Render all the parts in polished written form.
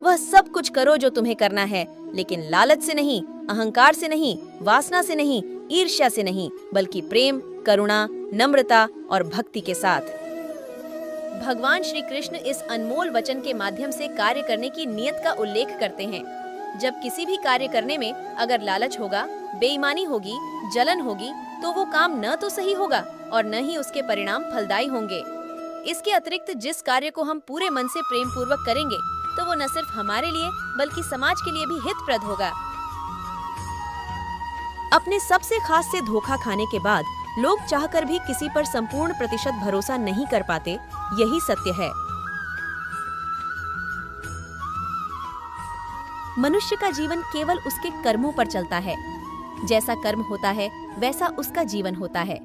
वह सब कुछ करो जो तुम्हें करना है, लेकिन लालच से नहीं, अहंकार से नहीं, वासना से नहीं, ईर्ष्या से नहीं, बल्कि प्रेम, करुणा, नम्रता और भक्ति के साथ। भगवान श्री कृष्ण इस अनमोल वचन के माध्यम से कार्य करने की नियत का उल्लेख करते हैं। जब किसी भी कार्य करने में अगर लालच होगा, बेईमानी होगी, जलन होगी, तो वो काम न तो सही होगा और न ही उसके परिणाम फलदायी होंगे। इसके अतिरिक्त जिस कार्य को हम पूरे मन से प्रेम पूर्वक करेंगे, तो वो न सिर्फ हमारे लिए बल्कि समाज के लिए भी हितप्रद होगा। अपने सबसे खास से धोखा खाने के बाद लोग चाहकर भी किसी पर संपूर्ण प्रतिशत भरोसा नहीं कर पाते, यही सत्य है। मनुष्य का जीवन केवल उसके कर्मों पर चलता है। जैसा कर्म होता है, वैसा उसका जीवन होता है।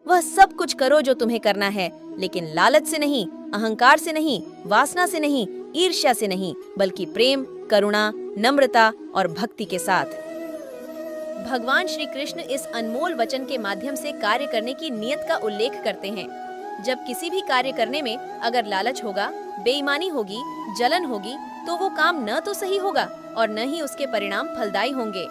वह सब कुछ करो जो तुम्हें करना है, लेकिन लालच से नहीं, अहंकार से नहीं, वासना से नहीं, ईर्ष्या से नहीं, बल्कि प्रेम, करुणा, नम्रता और भक्ति के साथ। भगवान श्री कृष्ण इस अनमोल वचन के माध्यम से कार्य करने की नियत का उल्लेख करते हैं। जब किसी भी कार्य करने में अगर लालच होगा, बेईमानी होगी, जलन होगी, तो वो काम न तो सही होगा और न ही उसके परिणाम फलदायी होंगे।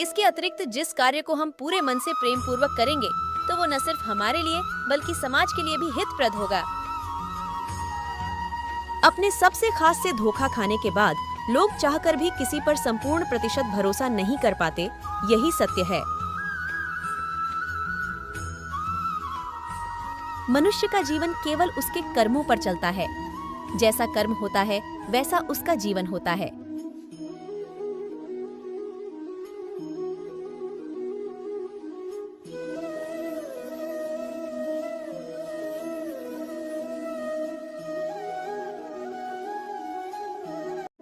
इसके अतिरिक्त जिस कार्य को हम पूरे मन से प्रेम पूर्वक करेंगे, तो वो न सिर्फ हमारे लिए बल्कि समाज के लिए भी हितप्रद होगा। अपने सबसे खास से धोखा खाने के बाद लोग चाहकर भी किसी पर संपूर्ण प्रतिशत भरोसा नहीं कर पाते, यही सत्य है। मनुष्य का जीवन केवल उसके कर्मों पर चलता है। जैसा कर्म होता है, वैसा उसका जीवन होता है।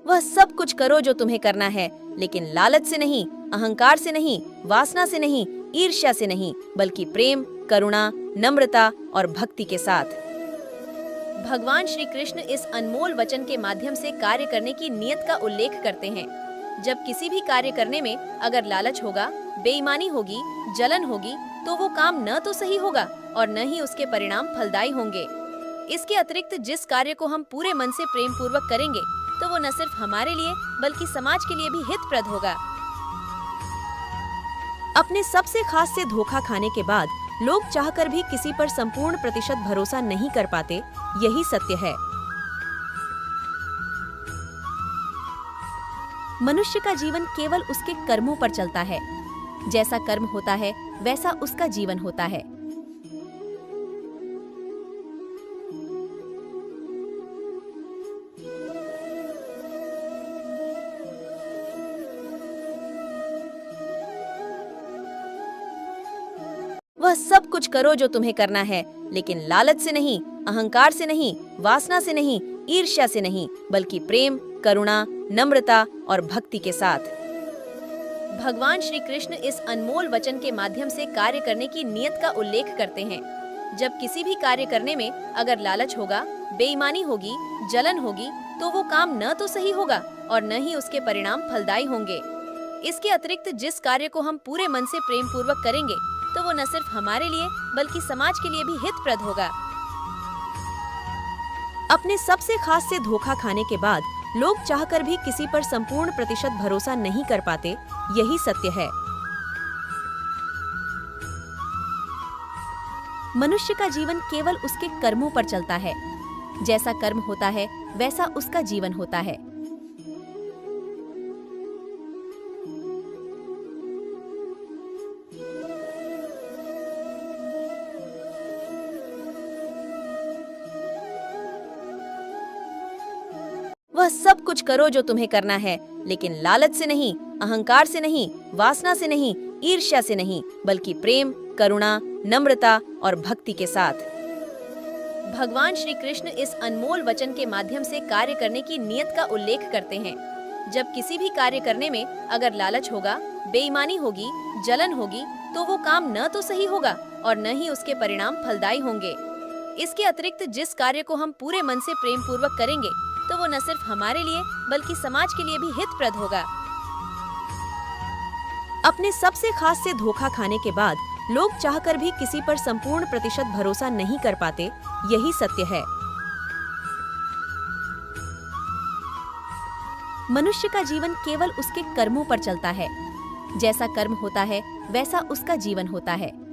वह सब कुछ करो जो तुम्हें करना है, लेकिन लालच से नहीं, अहंकार से नहीं, वासना से नहीं, ईर्ष्या से नहीं, बल्कि प्रेम, करुणा, नम्रता और भक्ति के साथ। भगवान श्री कृष्ण इस अनमोल वचन के माध्यम से कार्य करने की नियत का उल्लेख करते हैं। जब किसी भी कार्य करने में अगर लालच होगा, बेईमानी होगी, जलन होगी, तो वो काम न तो सही होगा और न ही उसके परिणाम फलदायी होंगे। इसके अतिरिक्त जिस कार्य को हम पूरे मन से प्रेम पूर्वक करेंगे, तो वो न सिर्फ हमारे लिए बल्कि समाज के लिए भी हितप्रद होगा। अपने सबसे खास से धोखा खाने के बाद लोग चाहकर भी किसी पर संपूर्ण प्रतिशत भरोसा नहीं कर पाते, यही सत्य है। मनुष्य का जीवन केवल उसके कर्मों पर चलता है। जैसा कर्म होता है, वैसा उसका जीवन होता है। वह सब कुछ करो जो तुम्हें करना है, लेकिन लालच से नहीं, अहंकार से नहीं, वासना से नहीं, ईर्ष्या से नहीं, बल्कि प्रेम, करुणा, नम्रता और भक्ति के साथ। भगवान श्री कृष्ण इस अनमोल वचन के माध्यम से कार्य करने की नियत का उल्लेख करते हैं। जब किसी भी कार्य करने में अगर लालच होगा, बेईमानी होगी, जलन होगी, तो वो काम न तो सही होगा और न ही उसके परिणाम फलदायी होंगे। इसके अतिरिक्त जिस कार्य को हम पूरे मन से प्रेम पूर्वक करेंगे, तो वो न सिर्फ हमारे लिए बल्कि समाज के लिए भी हितप्रद होगा। अपने सबसे खास से धोखा खाने के बाद लोग चाहकर भी किसी पर संपूर्ण प्रतिशत भरोसा नहीं कर पाते, यही सत्य है। मनुष्य का जीवन केवल उसके कर्मों पर चलता है। जैसा कर्म होता है, वैसा उसका जीवन होता है। वह सब कुछ करो जो तुम्हें करना है, लेकिन लालच से नहीं, अहंकार से नहीं, वासना से नहीं, ईर्ष्या से नहीं, बल्कि प्रेम, करुणा, नम्रता और भक्ति के साथ। भगवान श्री कृष्ण इस अनमोल वचन के माध्यम से कार्य करने की नियत का उल्लेख करते हैं। जब किसी भी कार्य करने में अगर लालच होगा, बेईमानी होगी, जलन होगी, तो वो काम न तो सही होगा और न ही उसके परिणाम फलदायी होंगे। इसके अतिरिक्त जिस कार्य को हम पूरे मन से प्रेम पूर्वक करेंगे, तो वो न सिर्फ हमारे लिए बल्कि समाज के लिए भी हितप्रद होगा। अपने सबसे खास से धोखा खाने के बाद लोग चाहकर भी किसी पर संपूर्ण प्रतिशत भरोसा नहीं कर पाते, यही सत्य है। मनुष्य का जीवन केवल उसके कर्मों पर चलता है। जैसा कर्म होता है वैसा उसका जीवन होता है।